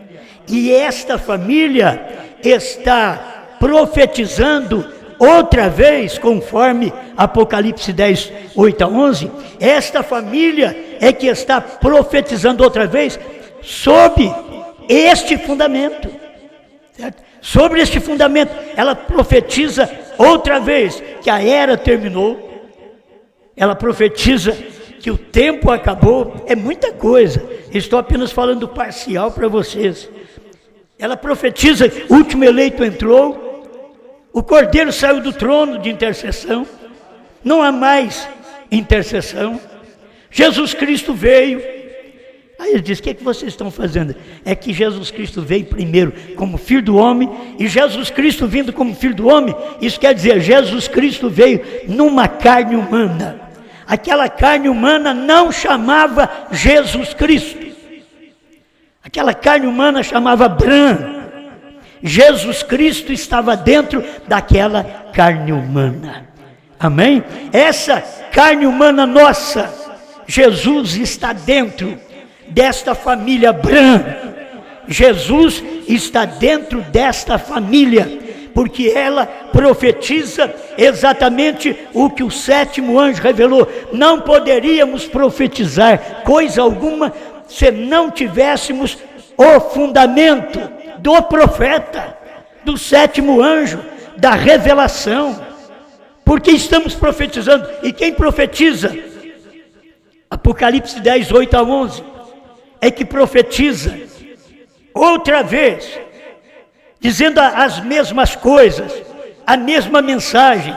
E esta família está profetizando outra vez, conforme Apocalipse 10, 8 a 11. Esta família é que está profetizando outra vez sob este fundamento, certo? Sobre este fundamento, ela profetiza outra vez que a era terminou. Ela profetiza que o tempo acabou. É muita coisa, estou apenas falando parcial para vocês. Ela profetiza que o último eleito entrou, o Cordeiro saiu do trono de intercessão, não há mais intercessão. Jesus Cristo veio, Aí ele diz: o que é que vocês estão fazendo? É que Jesus Cristo veio primeiro como Filho do homem, e Jesus Cristo vindo como Filho do homem, isso quer dizer, Jesus Cristo veio numa carne humana. Aquela carne humana não chamava Jesus Cristo. Aquela carne humana chamava Bran. Jesus Cristo estava dentro daquela carne humana. Amém? Essa carne humana nossa, Jesus está dentro desta família Bran. Jesus está dentro desta família, porque ela profetiza exatamente o que o sétimo anjo revelou. Não poderíamos profetizar coisa alguma se não tivéssemos o fundamento do profeta, do sétimo anjo, da revelação. Porque estamos profetizando. E quem profetiza? Apocalipse 10, 8 a 11. É que profetiza outra vez, dizendo as mesmas coisas, a mesma mensagem.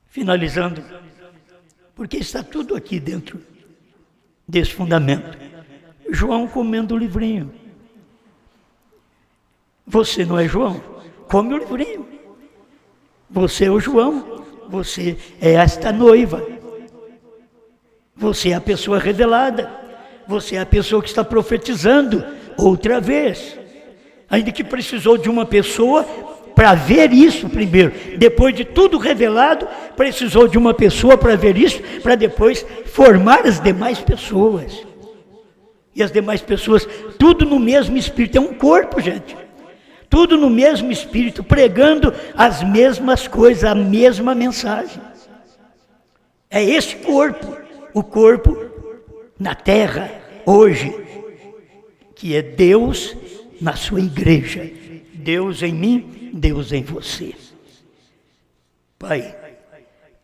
Finalizando, porque está tudo aqui dentro desse fundamento. João comendo o livrinho. Você não é João? Come o livrinho. Você é o João. Você é esta noiva. Você é a pessoa revelada. Você é a pessoa que está profetizando outra vez. Ainda que precisou de uma pessoa para ver isso primeiro. Depois de tudo revelado, precisou de uma pessoa para ver isso, para depois formar as demais pessoas. E as demais pessoas, tudo no mesmo Espírito. É um corpo, gente. Tudo no mesmo Espírito, pregando as mesmas coisas, a mesma mensagem. É esse corpo, o corpo na terra, hoje, que é Deus na sua igreja. Deus em mim, Deus em você. Pai,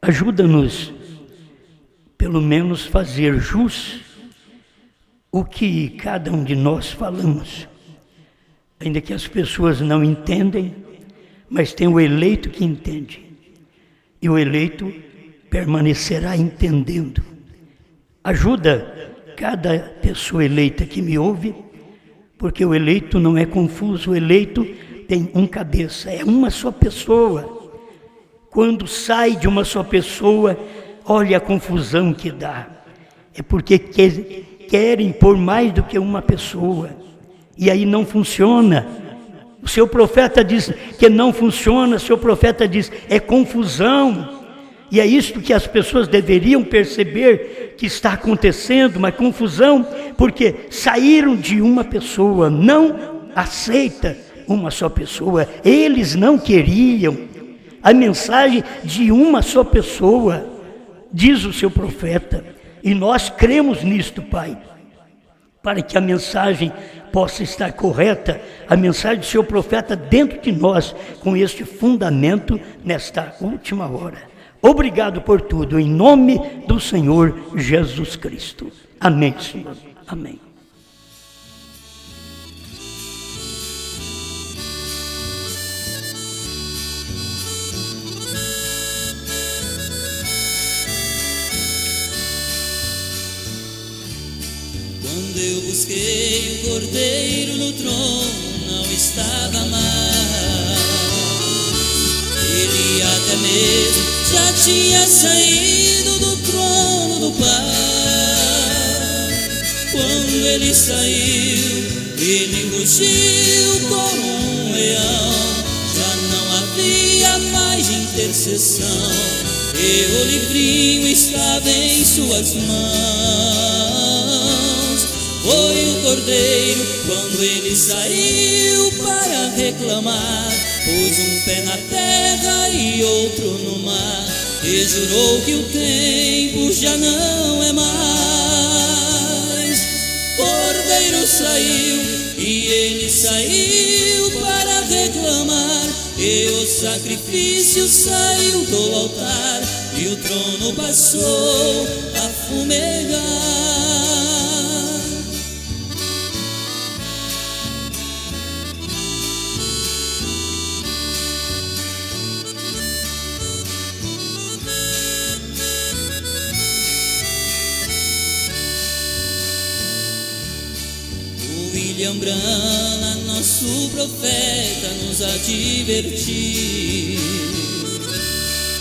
ajuda-nos, pelo menos, fazer jus o que cada um de nós falamos. Ainda que as pessoas não entendem, mas tem o eleito que entende. E o eleito permanecerá entendendo. Ajuda cada pessoa eleita que me ouve, porque o eleito não é confuso, o eleito tem um cabeça, é uma só pessoa. Quando sai de uma só pessoa, olha a confusão que dá. É porque querem pôr mais do que uma pessoa. E aí não funciona. O seu profeta diz que não funciona, o seu profeta diz é confusão. E é isso que as pessoas deveriam perceber que está acontecendo, uma confusão, porque saíram de uma pessoa, não aceita uma só pessoa. Eles não queriam a mensagem de uma só pessoa, diz o seu profeta. E nós cremos nisto, Pai, para que a mensagem possa estar correta, a mensagem do seu profeta dentro de nós, com este fundamento nesta última hora. Obrigado por tudo, em nome do Senhor Jesus Cristo. Amém, Senhor. Amém. Quando eu busquei o Cordeiro no trono, não estava mais. Ele até mesmo já tinha saído do trono do Pai. Quando ele saiu, ele rugiu como um leão. Já não havia mais intercessão, e o livrinho estava em suas mãos. Foi o Cordeiro quando ele saiu para reclamar. Pôs um pé na terra e outro no mar, e jurou que o tempo já não é mais. Cordeiro saiu e ele saiu para reclamar, e o sacrifício saiu do altar, e o trono passou a fumegar. William Branham, nosso profeta, nos advertiu.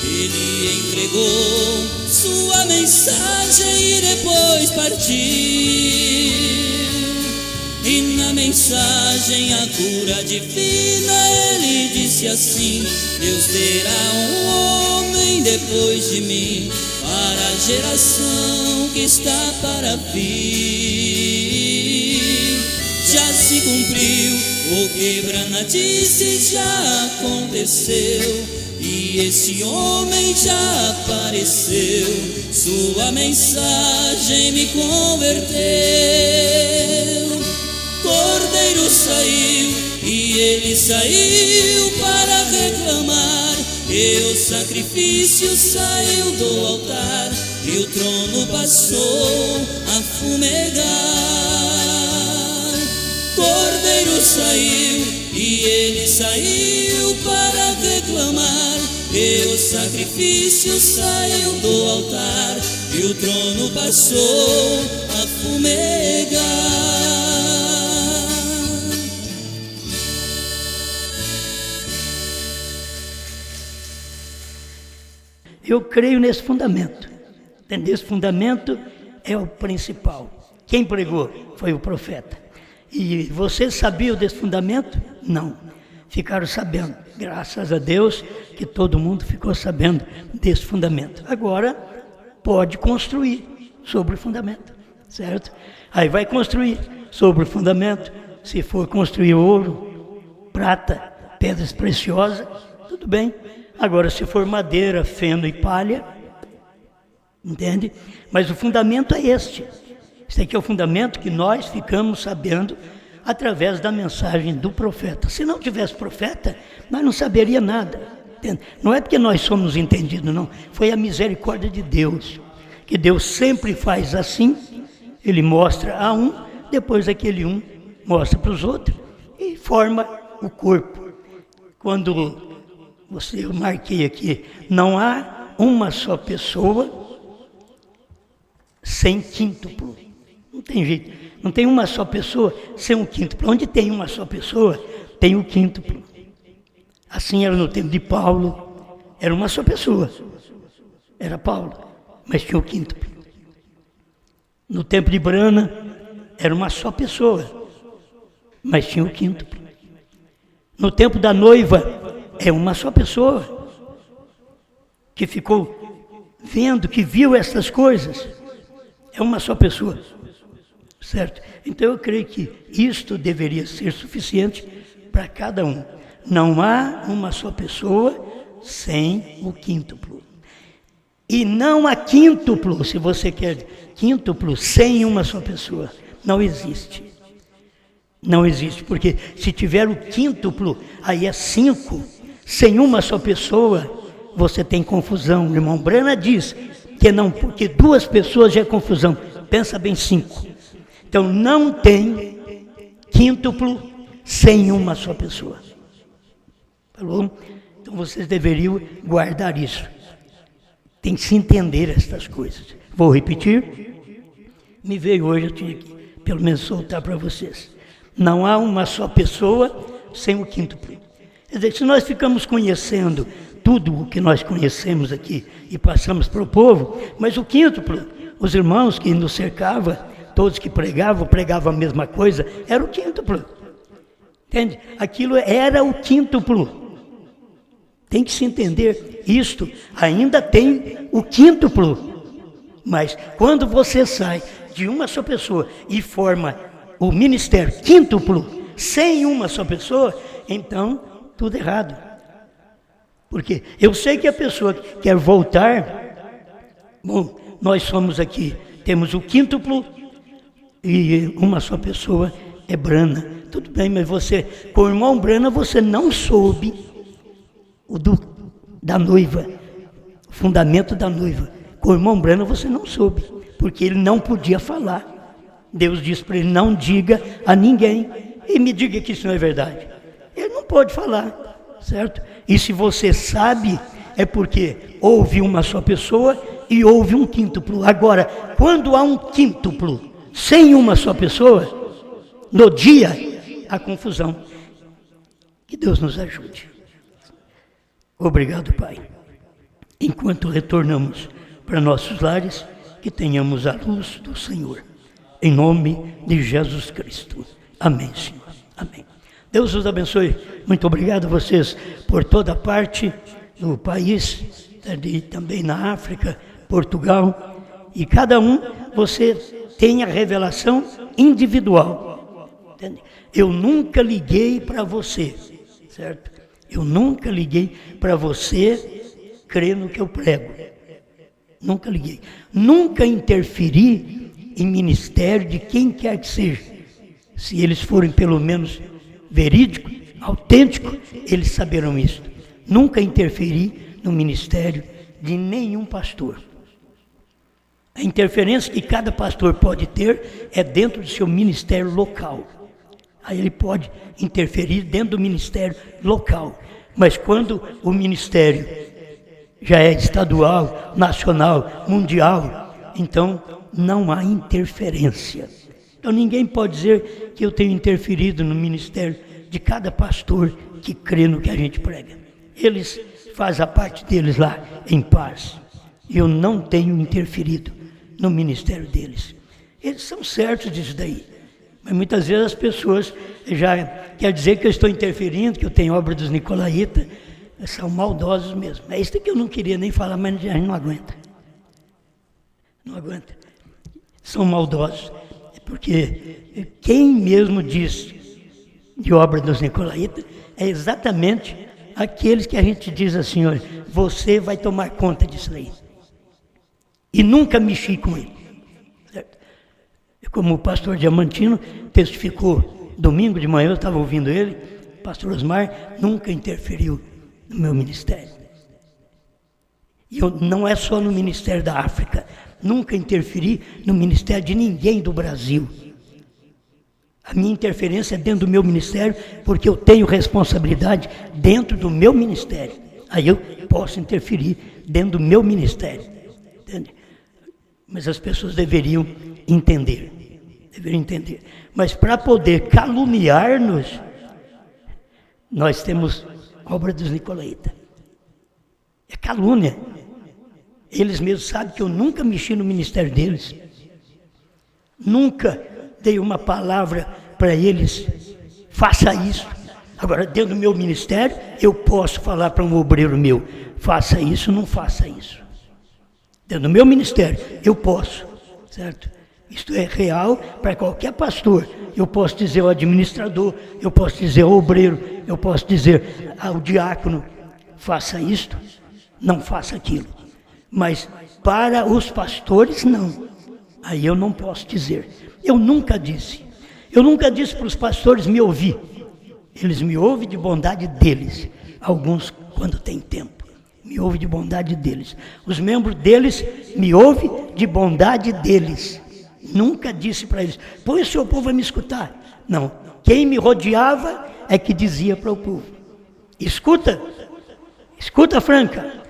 Ele entregou sua mensagem e depois partiu. E na mensagem a cura divina ele disse assim: Deus terá um homem depois de mim, para a geração que está para vir. Já se cumpriu o que Branham disse, já aconteceu, e esse homem já apareceu. Sua mensagem me converteu. Cordeiro saiu e ele saiu para reclamar, e o sacrifício saiu do altar, e o trono passou a fumegar. Cordeiro saiu e ele saiu para reclamar, e o sacrifício saiu do altar, e o trono passou a fumegar. Eu creio nesse fundamento. Esse fundamento é o principal. Quem pregou foi o profeta. E vocês sabiam desse fundamento? Não. Ficaram sabendo. Graças a Deus que todo mundo ficou sabendo desse fundamento. Agora pode construir sobre o fundamento, certo? Aí vai construir sobre o fundamento. Se for construir ouro, prata, pedras preciosas, tudo bem. Agora, se for madeira, feno e palha, entende? Mas o fundamento é este. Esse aqui é o fundamento que nós ficamos sabendo através da mensagem do profeta. Se não tivesse profeta, nós não saberia nada. Entende? Não é porque nós somos entendidos, não. Foi a misericórdia de Deus. Que Deus sempre faz assim. Ele mostra a um, depois aquele um mostra para os outros e forma o corpo. Quando eu marquei aqui, não há uma só pessoa sem quíntuplo. Não tem jeito. Não tem uma só pessoa sem um quíntuplo. Onde tem uma só pessoa, tem o quíntuplo. Assim era no tempo de Paulo. Era uma só pessoa. Era Paulo, mas tinha o quíntuplo. No tempo de Branham, era uma só pessoa, mas tinha o quíntuplo. No tempo da noiva, é uma só pessoa que ficou vendo, que viu essas coisas. É uma só pessoa, certo? Então eu creio que isto deveria ser suficiente para cada um. Não há uma só pessoa sem o quíntuplo. E não há quíntuplo, se você quer quíntuplo, sem uma só pessoa. Não existe. Não existe, porque se tiver o quíntuplo, aí é 5. Sem uma só pessoa, você tem confusão. O irmão Branham diz que não, porque 2 pessoas já é confusão. Pensa bem, 5. Então não tem quíntuplo sem uma só pessoa. Falou? Então vocês deveriam guardar isso. Tem que se entender estas coisas. Vou repetir. Me veio hoje, eu tinha que pelo menos soltar para vocês. Não há uma só pessoa sem o quíntuplo. Quer dizer, se nós ficamos conhecendo tudo o que nós conhecemos aqui e passamos para o povo, mas o quíntuplo, os irmãos que nos cercavam, todos que pregavam a mesma coisa, era o quíntuplo. Entende? Aquilo era o quíntuplo. Tem que se entender isto. Ainda tem o quíntuplo. Mas quando você sai de uma só pessoa e forma o ministério quíntuplo, sem uma só pessoa, então tudo errado. Porque eu sei que a pessoa que quer voltar, bom, nós somos aqui, temos o quíntuplo e uma só pessoa é Branham. Tudo bem, mas você, com o irmão Branham, você não soube da noiva, o fundamento da noiva. Com o irmão Branham você não soube, porque ele não podia falar. Deus disse para ele, não diga a ninguém, e me diga que isso não é verdade. Ele não pode falar, certo? E se você sabe, é porque houve uma só pessoa e houve um quíntuplo. Agora, quando há um quíntuplo sem uma só pessoa, no dia, a confusão. Que Deus nos ajude. Obrigado, Pai. Enquanto retornamos para nossos lares, que tenhamos a luz do Senhor. Em nome de Jesus Cristo. Amém, Senhor. Amém. Deus os abençoe. Muito obrigado a vocês por toda parte do país, também na África, Portugal. E cada um, você tem a revelação individual. Entende? Eu nunca liguei para você, certo? Eu nunca liguei para você crer no que eu prego. Nunca liguei. Nunca interferi em ministério de quem quer que seja. Se eles forem pelo menos verídicos, autênticos, eles saberão isso. Nunca interferi no ministério de nenhum pastor. A interferência que cada pastor pode ter é dentro do seu ministério local. Aí ele pode interferir dentro do ministério local. Mas quando o ministério já é estadual, nacional, mundial, então não há interferência. Então ninguém pode dizer que eu tenho interferido no ministério de cada pastor que crê no que a gente prega. Eles fazem a parte deles lá em paz. Eu não tenho interferido no ministério deles. Eles são certos disso daí. Mas muitas vezes as pessoas já querem dizer que eu estou interferindo, que eu tenho obra dos Nicolaitas, são maldosos mesmo. É isso que eu não queria nem falar, mas a gente não aguenta. Não aguenta. São maldosos. Porque quem mesmo diz de obra dos Nicolaitas é exatamente aqueles que a gente diz assim, olha, você vai tomar conta disso aí. E nunca mexi com ele. Certo? Como o pastor Diamantino testificou domingo de manhã, eu estava ouvindo ele, o pastor Osmar nunca interferiu no meu ministério. E não é só no ministério da África, nunca interferi no ministério de ninguém do Brasil. A minha interferência é dentro do meu ministério, porque eu tenho responsabilidade dentro do meu ministério. Aí eu posso interferir dentro do meu ministério. Entende? Mas as pessoas deveriam entender. Mas para poder caluniar-nos, nós temos obra dos Nicolaitas. É calúnia. Eles mesmos sabem que eu nunca mexi no ministério deles. Nunca dei uma palavra para eles, faça isso. Agora, dentro do meu ministério, eu posso falar para um obreiro meu, faça isso, não faça isso. Dentro do meu ministério, eu posso, certo? Isto é real para qualquer pastor. Eu posso dizer ao administrador, eu posso dizer ao obreiro, eu posso dizer ao diácono, faça isto, não faça aquilo. Mas para os pastores, não. Aí eu não posso dizer. Eu nunca disse para os pastores me ouvir. Eles me ouvem de bondade deles. Alguns, quando tem tempo, me ouvem de bondade deles. Os membros deles me ouvem de bondade deles. Nunca disse para eles, põe o seu povo vai me escutar. Não, quem me rodeava é que dizia para o povo, escuta Franca.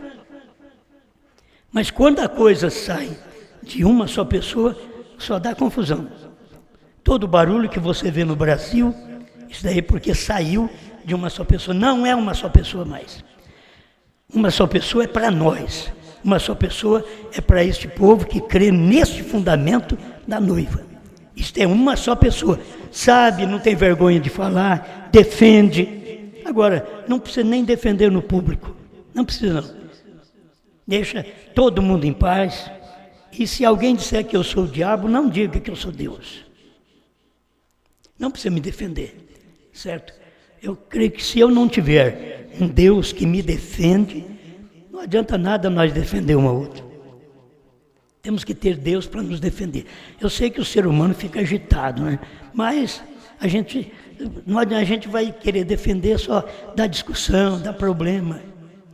Mas quando a coisa sai de uma só pessoa, só dá confusão. Todo o barulho que você vê no Brasil, isso daí é porque saiu de uma só pessoa. Não é uma só pessoa mais. Uma só pessoa é para nós. Uma só pessoa é para este povo que crê nesse fundamento da noiva. Isto é uma só pessoa. Sabe, não tem vergonha de falar, defende. Agora, não precisa nem defender no público. Não precisa não. Deixa todo mundo em paz. E se alguém disser que eu sou o diabo, não diga que eu sou Deus. Não precisa me defender, certo? Eu creio que se eu não tiver um Deus que me defende, não adianta nada nós defender um ao outro. Temos que ter Deus para nos defender. Eu sei que o ser humano fica agitado, né? Mas a gente vai querer defender só da discussão, da problema.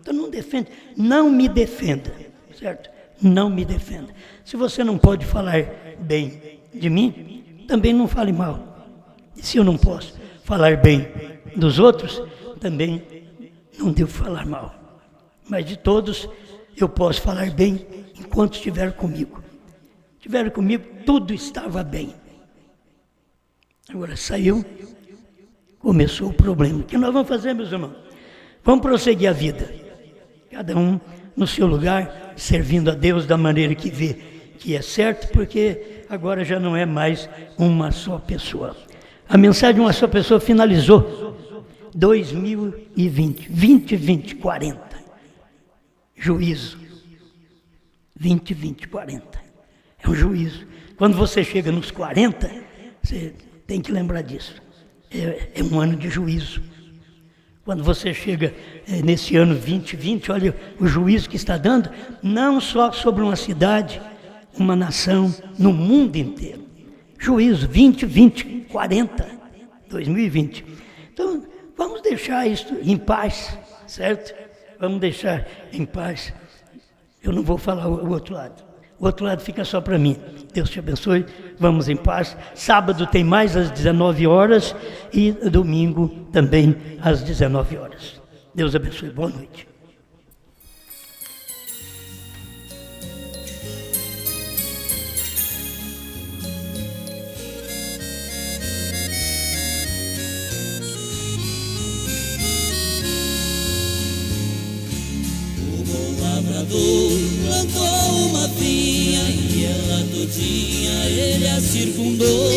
Então não defende, não me defenda, certo? Não me defenda. Se você não pode falar bem de mim, também não fale mal. E se eu não posso falar bem dos outros, também não devo falar mal. Mas de todos eu posso falar bem enquanto estiver comigo. Estiver comigo, tudo estava bem. Agora saiu, começou o problema. O que nós vamos fazer, meus irmãos? Vamos prosseguir a vida. Cada um no seu lugar, servindo a Deus da maneira que vê que é certo, porque agora já não é mais uma só pessoa. A mensagem de uma só pessoa finalizou 2020, 20, 40. Juízo. 20, 40. É um juízo. Quando você chega nos 40, você tem que lembrar disso. É um ano de juízo. Quando você chega nesse ano 2020, olha o juízo que está dando, não só sobre uma cidade, uma nação, no mundo inteiro. Juízo 20, 40, 2020. Então, vamos deixar isso em paz, certo? Vamos deixar em paz. Eu não vou falar o outro lado. O outro lado fica só para mim. Deus te abençoe. Vamos em paz. Sábado tem mais às 19 horas e domingo também às 19 horas. Deus abençoe. Boa noite. Plantou uma vinha e ela todinha ele a circundou,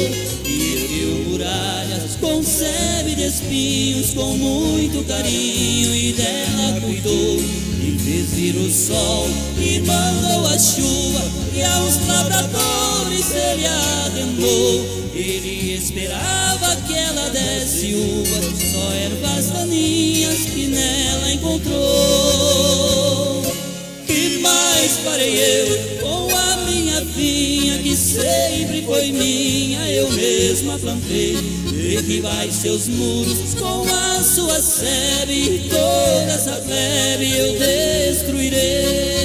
e ergueu muralhas com sebe de espinhos, com muito carinho, e dela cuidou, e fez vir o sol e mandou a chuva, e aos lavradores ele arrendou. Ele esperava que ela desse uvas, só ervas daninhas que nela encontrou. E mais farei eu com a minha vinha, que sempre foi minha, eu mesma plantei. Derribai seus muros com a sua sebe, e toda essa plebe eu destruirei.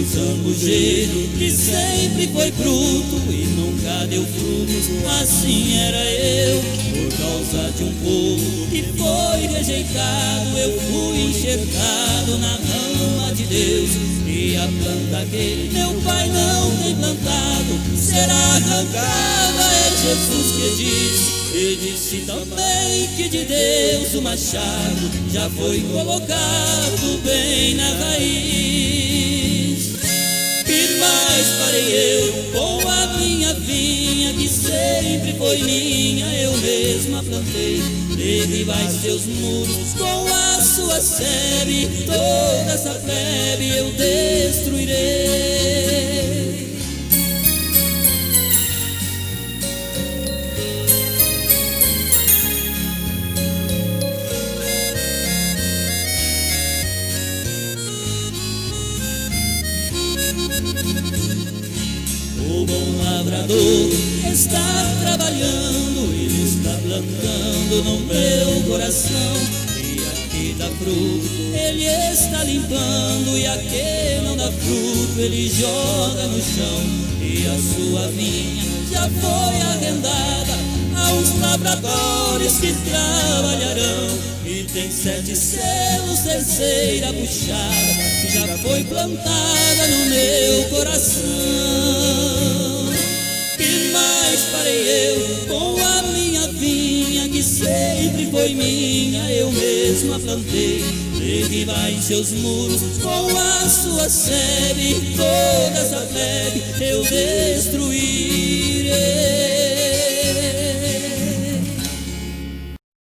Zambujeiro que sempre foi bruto e nunca deu frutos, assim era eu. Por causa de um povo que foi rejeitado, eu fui enxertado na rama de Deus. E a planta que meu pai não tem plantado será arrancada, é Jesus que disse. E disse também que de Deus o machado já foi colocado bem na raiz. E mais farei eu com a minha vinha, que sempre foi minha, eu mesma plantei. Derribai seus muros com a sua sebe, toda essa plebe eu destruirei. O bom lavrador está trabalhando, ele está plantando no meu coração. E aqui dá fruto, ele está limpando, e aqui não dá fruto, ele joga no chão. E a sua vinha já foi arrendada aos lavradores que trabalharão. E tem 7 selos, terceira puxada, que já foi plantada no meu coração. Que mais farei eu com a minha vinha, que sempre foi minha, eu mesma plantei. Derribai seus muros com a sua sebe, toda essa plebe eu destruirei.